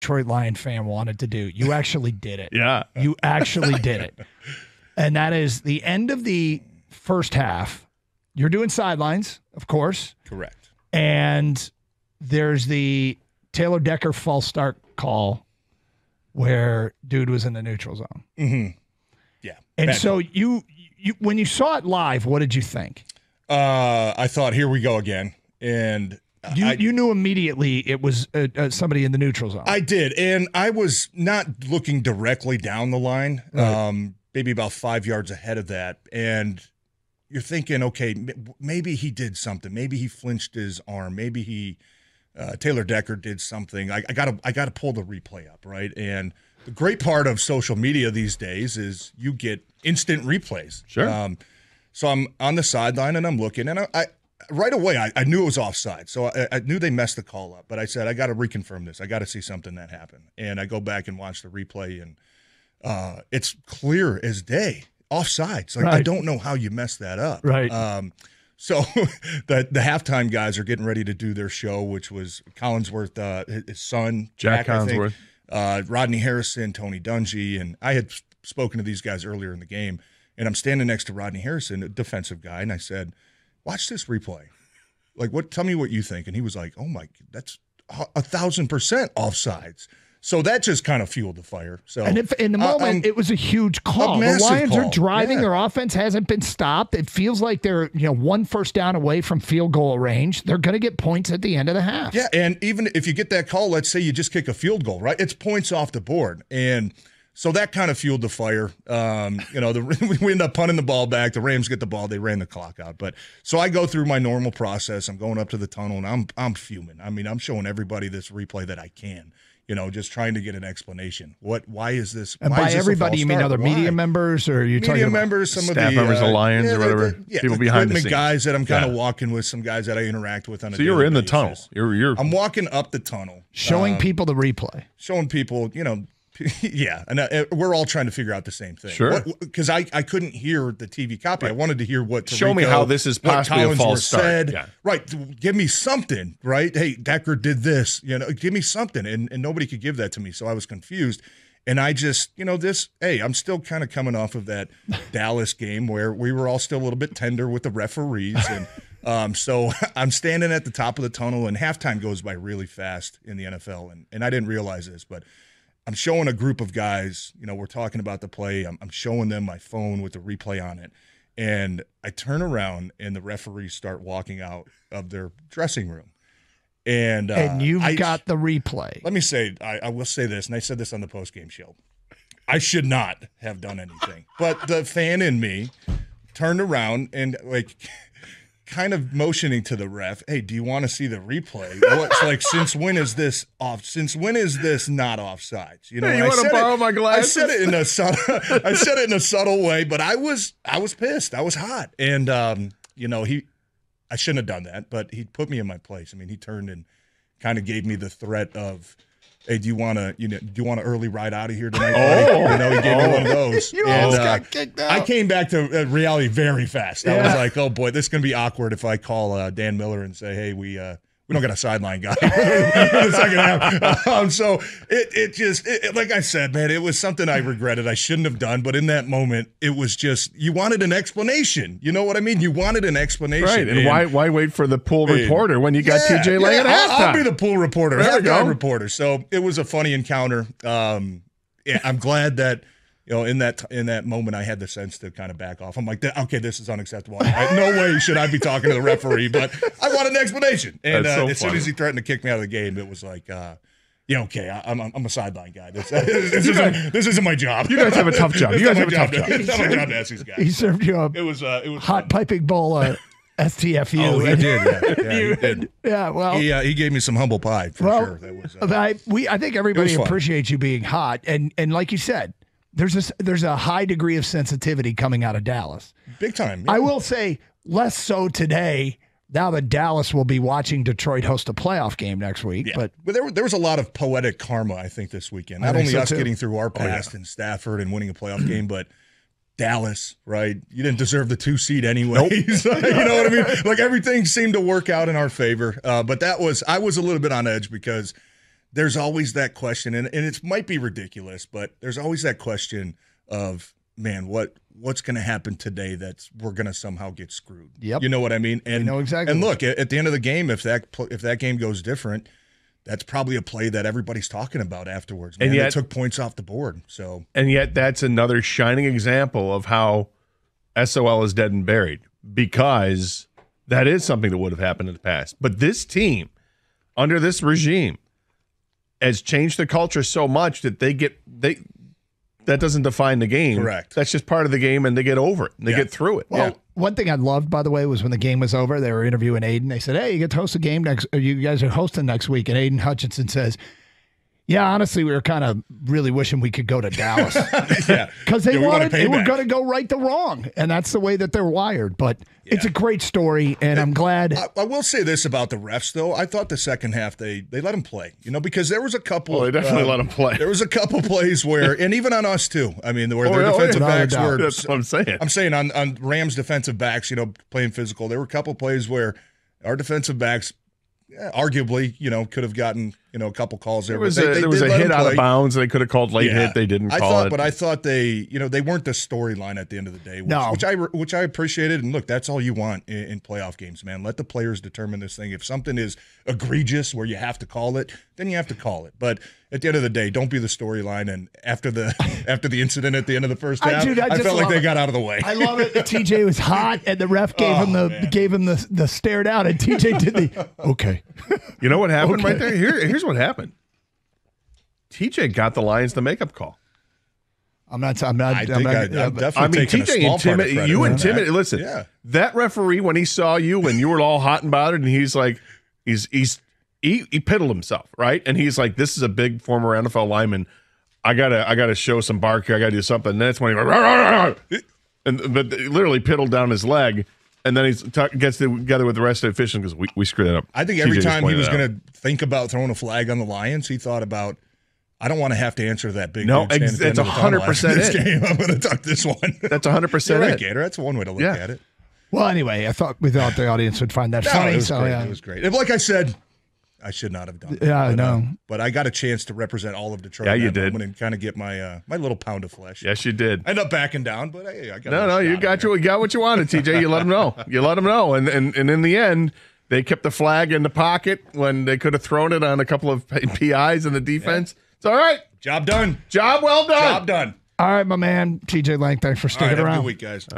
Detroit Lion fan wanted to do. You actually did it. Yeah. You actually did it. And that is the end of the first half. You're doing sidelines, of course. Correct. And there's the Taylor Decker false start call where dude was in the neutral zone. Mm-hmm. Yeah. And so you when you saw it live, what did you think? I thought, here we go again. And you knew immediately it was somebody in the neutral zone. I did. And I was not looking directly down the line, right. Maybe about 5 yards ahead of that. And you're thinking, okay, maybe he did something. Maybe he flinched his arm. Maybe Taylor Decker did something. I gotta pull the replay up, right? And the great part of social media these days is you get instant replays. Sure. So I'm on the sideline and I'm looking, and I right away I knew it was offside. So I knew they messed the call up, but I said I got to reconfirm this. I got to see something that happened, and I go back and watch the replay, and it's clear as day. Offsides. Like, right. I don't know how you messed that up. Right. So the halftime guys are getting ready to do their show, which was Collinsworth, his son, Jack Collinsworth, Rodney Harrison, Tony Dungy, and I had spoken to these guys earlier in the game, and I'm standing next to Rodney Harrison, a defensive guy, and I said, watch this replay. Like, tell me what you think. And he was like, oh my, that's 1,000% offsides. So that just kind of fueled the fire. So, and if in the moment, it was a huge call. The Lions are driving. Their offense hasn't been stopped. It feels like they're one first down away from field goal range. They're going to get points at the end of the half. Yeah, and even if you get that call, let's say you just kick a field goal, right? It's points off the board. And so that kind of fueled the fire. We end up punting the ball back. The Rams get the ball. They ran the clock out. But so I go through my normal process. I'm going up to the tunnel, and I'm fuming. I mean, I'm showing everybody this replay that I can. Just trying to get an explanation. Why is this? And by everybody, you mean other media members, or you media members, some staff of the members of Lions or whatever, people behind the scenes, guys that I'm kind of walking with, some guys that I interact with on a daily basis. So you're in the tunnel. I'm walking up the tunnel, showing people the replay, showing people, yeah, and we're all trying to figure out the same thing. Sure, because I couldn't hear the TV copy. Right. I wanted to hear what Tirico, show me how this is possibly a false start. Said. Yeah. Right, give me something. Right, hey, Decker did this. Give me something, and nobody could give that to me, so I was confused. And I just, I'm still kind of coming off of that Dallas game where we were all still a little bit tender with the referees, and so I'm standing at the top of the tunnel, and halftime goes by really fast in the NFL, and I didn't realize this, but I'm showing a group of guys, we're talking about the play. I'm showing them my phone with the replay on it. And I turn around and the referees start walking out of their dressing room. And you've got the replay. Let me say, I will say this, and I said this on the postgame show. I should not have done anything. But the fan in me turned around and kind of motioning to the ref, hey, do you want to see the replay? It's like, since when is this off? Since when is this not offsides? Hey, you want to borrow my glasses? I said it in a subtle way, but I was pissed. I was hot, and I shouldn't have done that, but he put me in my place. I mean, he turned and kind of gave me the threat of, hey, do you want to early ride out of here tonight? Buddy? He gave me one of those. You almost got kicked out. I came back to reality very fast. I was like, oh boy, this is gonna be awkward if I call Dan Miller and say, hey, we don't got a sideline guy in the second half. So it just like I said, man, it was something I regretted. I shouldn't have done, but in that moment, it was just, you wanted an explanation. You know what I mean? You wanted an explanation, right? And why wait for the pool reporter when you got TJ Lang at halftime? I'll be the pool reporter, halftime reporter. So it was a funny encounter. I'm glad that in that moment I had the sense to kind of back off. I'm like, okay, this is unacceptable. No way should I be talking to the referee, but I want an explanation. And as soon as he threatened to kick me out of the game, it was like, okay, I'm a sideline guy. This isn't my job. You guys have a tough job. It's not my job to ask these guys. He served you up. It was hot fun. piping bowl. STFU. Oh, he did. Yeah, he did. Yeah, well, he gave me some humble pie for sure. That was, I think everybody appreciates you being hot, and like you said, there's a high degree of sensitivity coming out of Dallas. Big time. Yeah. I will say less so today, now that Dallas will be watching Detroit host a playoff game next week. Yeah. But there was a lot of poetic karma, I think, this weekend. Not only us getting through our past and Stafford and winning a playoff game, but Dallas, right? You didn't deserve the 2 seed anyways. Nope. You know what I mean? Like, everything seemed to work out in our favor. But I was a little bit on edge because there's always that question, and it might be ridiculous, but there's always that question of, man, what's going to happen today we're going to somehow get screwed. Yep. You know what I mean? And you know exactly. And look, at the end of the game, if that game goes different, that's probably a play that everybody's talking about afterwards. Man, and yet, it took points off the board. So, and yet that's another shining example of how SOL is dead and buried, because that is something that would have happened in the past. But this team, under this regime, has changed the culture so much that that doesn't define the game. Correct. That's just part of the game, and they get over it. And they get through it. Well, one thing I loved, by the way, was when the game was over, they were interviewing Aiden. They said, hey, you get to host a game you guys are hosting next week. And Aiden Hutchinson says, yeah, honestly, we were kind of really wishing we could go to Dallas. Because they were going to go right the wrong. And that's the way that they're wired. But it's a great story, and I'm glad. I will say this about the refs, though. I thought the second half they let them play, because there was a couple. Well, they definitely let them play. There was a couple plays where, and even on us too. I mean, where their defensive backs were. That's what I'm saying. I'm saying on Rams defensive backs, playing physical. There were a couple plays where our defensive backs, arguably, could have gotten, a couple calls there. There was a hit out of bounds. They could have called late hit. They didn't call it. But I thought they weren't the storyline at the end of the day, which I appreciated. And look, that's all you want in playoff games, man. Let the players determine this thing. If something is egregious where you have to call it, then you have to call it. But at the end of the day, don't be the storyline. And after the incident at the end of the first half, I felt like they got out of the way. I love it. TJ was hot, and the ref gave him the stare down, and TJ did the okay. You know what happened right there? Here's what happened. TJ got the Lions the makeup call. I'm definitely taking a small part of credit. You intimidated. Listen, that referee, when he saw you and you were all hot and bothered, and he's like, he piddled himself, right? And he's like, this is a big former NFL lineman. I gotta show some bark here. I gotta do something. And that's when he went, rah, rah, rah, but literally piddled down his leg. And then he gets together with the rest of the officials because we screwed it up. I think every time he was going to think about throwing a flag on the Lions, he thought about, I don't want to have to answer that big. No, that's 100% it. I'm going to tuck this one. That's 100% right, Gator. That's one way to look at it. Well, anyway, we thought the audience would find that funny. It was great. And like I said, I should not have done that. Yeah, I know. But I got a chance to represent all of Detroit. Yeah, you did. And kind of get my my little pound of flesh. Yes, you did. I ended up backing down, but hey, I got you got what you wanted, TJ. You let them know. And in the end, they kept the flag in the pocket when they could have thrown it on a couple of PIs in the defense. Yeah. It's all right. Job done. Job well done. Job done. All right, my man, TJ Lang. Thanks for sticking around. Have a good week, guys.